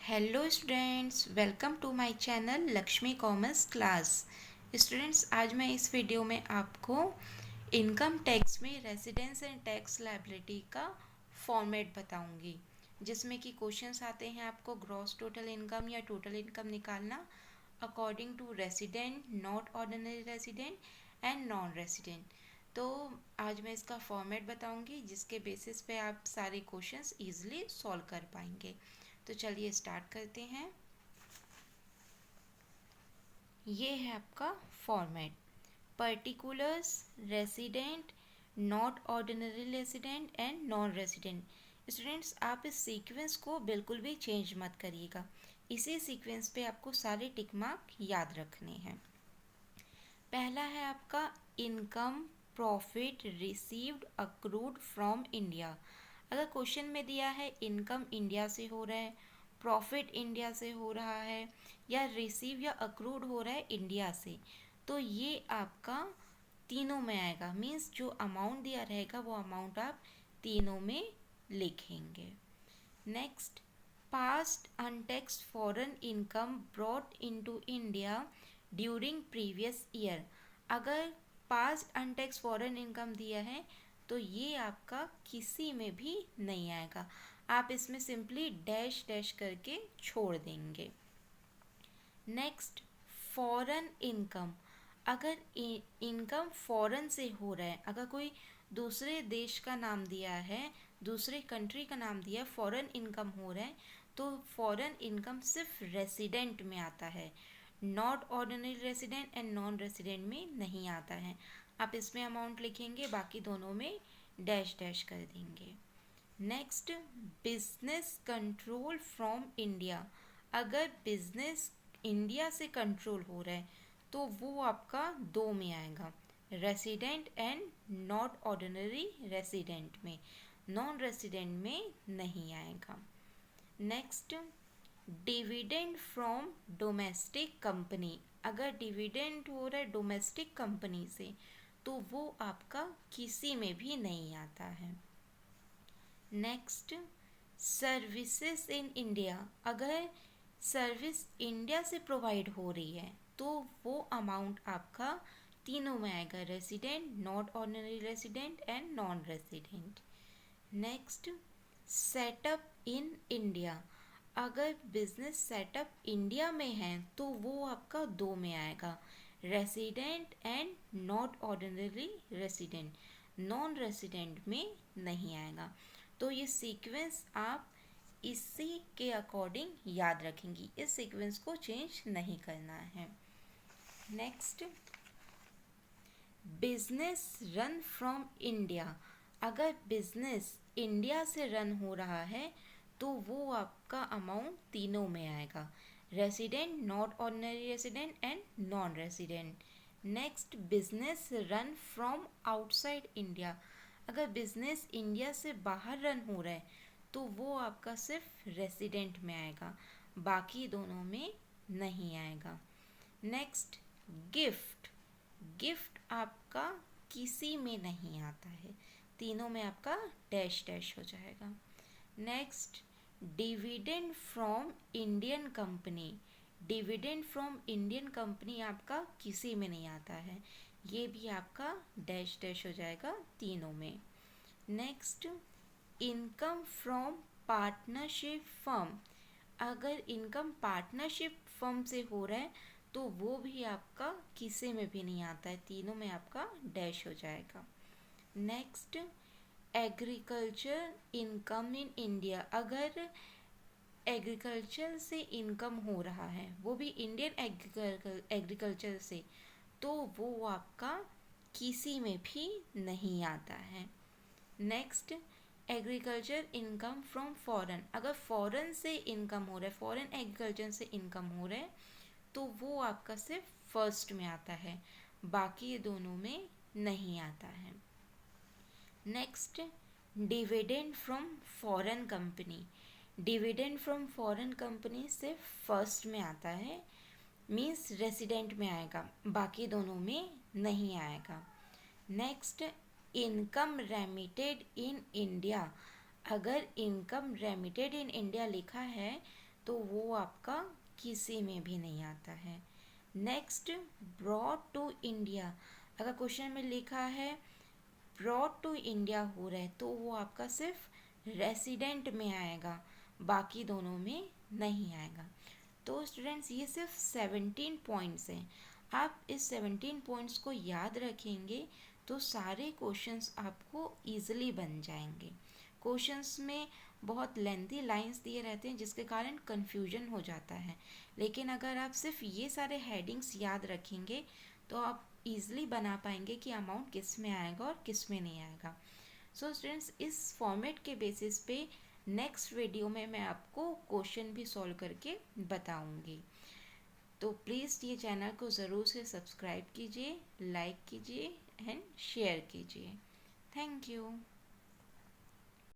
Hello students, welcome to my channel Lakshmi commerce class. Students, आज मैं इस वीडियो में आपको इनकम टैक्स में रेजिडेंस एंड टैक्स लायबिलिटी का फॉर्मेट बताऊंगी, जिसमें कि क्वेश्चंस आते हैं आपको ग्रॉस टोटल इनकम या टोटल इनकम निकालना according to resident, not ordinary resident and non resident. तो आज मैं इसका फॉर्मेट बताऊंगी, जिसके बेसिस पे आप सारे क्वेश्चंस इजीली सॉल्व कर पाएंगे। तो चलिए स्टार्ट करते हैं। ये है आपका format: particulars, resident, not ordinary resident and non resident. Students, आप इस सीक्वेंस को बिल्कुल भी चेंज मत करिएगा। इसी सीक्वेंस पे आपको सारे टिक मार्क याद रखने हैं। पहला है आपका income profit received accrued from India. अगर क्वेश्चन में दिया है इनकम इंडिया से हो रहा है, प्रॉफिट इंडिया से हो रहा है, या रिसीव या अक्रूड हो रहा है इंडिया से, तो ये आपका तीनों में आएगा। मीन्स जो अमाउंट दिया रहेगा वो अमाउंट आप तीनों में लिखेंगे। Next, past untaxed foreign income brought into India during previous year. अगर पास्ट अनटैक्स्ड फॉरेन इनकम दिया है तो ये आपका किसी में भी नहीं आएगा। आप इसमें सिंपली डैश डैश करके छोड़ देंगे। Next, foreign income. अगर इनकम फॉरेन से हो रहा है, अगर कोई दूसरे देश का नाम दिया है, दूसरे कंट्री का नाम दिया है, फॉरेन इनकम हो रहा है, तो फॉरेन इनकम सिर्फ रेसिडेंट में आता है, not ordinary resident and non resident में नहीं आता है। आप इसमें अमाउंट लिखेंगे, बाकी दोनों में डैश डैश कर देंगे। Next, business control from India. अगर बिजनेस इंडिया से कंट्रोल हो रहा है तो वो आपका दो में आएगा, resident and not ordinary resident में, नॉन रेसिडेंट में नहीं आएगा। Next, dividend from domestic company. अगर डिविडेंड हो रहा है डोमेस्टिक कंपनी से तो वो आपका किसी में भी नहीं आता है। Next, services in India. अगर सर्विस इंडिया से प्रोवाइड हो रही है तो वो अमाउंट आपका तीनों में आएगा, resident, not ordinary resident and non resident. Next, setup in India. अगर बिजनेस सेटअप इंडिया में है तो वो आपका दो में आएगा, resident and not ordinary resident, non resident में नहीं आएगा। तो ये सीक्वेंस आप इसी के अकॉर्डिंग याद रखेंगी, इस सीक्वेंस को चेंज नहीं करना है। Next, business run from India. अगर बिजनेस इंडिया से रन हो रहा है तो वो आपका अमाउंट तीनों में आएगा, resident, not ordinary resident and non resident. Next, business run from outside India. अगर बिजनेस इंडिया से बाहर रन हो रहा है तो वो आपका सिर्फ रेसिडेंट में आएगा, बाकी दोनों में नहीं आएगा। Next, gift. गिफ्ट आपका किसी में नहीं आता है, तीनों में आपका डैश डैश हो जाएगा। Next, dividend from Indian company. Dividend from Indian company आपका किसी में नहीं आता है, ये भी आपका डैश डैश हो जाएगा तीनों में। Next, income from partnership firm. अगर इनकम पार्टनरशिप फर्म से हो रहा है तो वो भी आपका किसी में भी नहीं आता है, तीनों में आपका डैश हो जाएगा। Next, agriculture income in India. अगर एग्रीकल्चर से इनकम हो रहा है, वो भी इंडियन एग्रीकल्चर से, तो वो आपका किसी में भी नहीं आता है। Next, agriculture income from foreign. अगर फॉरेन से इनकम हो रहा है, फॉरेन एग्रीकल्चर से इनकम हो रहा है, तो वो आपका सिर्फ फर्स्ट में आता है, बाकी ये दोनों में नहीं आता है। Next, dividend from foreign company. Dividend from foreign company सिर्फ फर्स्ट में आता है, मीन्स रेसिडेंट में आएगा, बाकी दोनों में नहीं आएगा। Next, income remitted in India. अगर इनकम रेमिटेड इन इंडिया लिखा है तो वो आपका किसी में भी नहीं आता है। नेक्स्ट, ब्रॉड टू इंडिया, अगर क्वेश्चन में लिखा है ब्रॉड टू इंडिया हो रहा है तो वो आपका सिर्फ रेसिडेंट में आएगा, बाकी दोनों में नहीं आएगा। तो स्टूडेंट्स ये सिर्फ 17 पॉइंट्स हैं। आप इस 17 पॉइंट्स को याद रखेंगे तो सारे क्वेश्चंस आपको ईजिली बन जाएंगे। क्वेश्चंस में बहुत लेंथी लाइंस दिए रहते हैं जिसके कारण कन्फ्यूजन हो जाता है, लेकिन अगर आप सिर्फ ये सारे हेडिंग्स याद रखेंगे तो आप ईजिली बना पाएंगे कि अमाउंट किस में आएगा और किस में नहीं आएगा। सो स्टूडेंट्स, इस फॉर्मेट के बेसिस पे नेक्स्ट वीडियो में मैं आपको क्वेश्चन भी सॉल्व करके बताऊंगी। तो प्लीज़ ये चैनल को ज़रूर से सब्सक्राइब कीजिए, लाइक कीजिए एंड शेयर कीजिए। Thank you.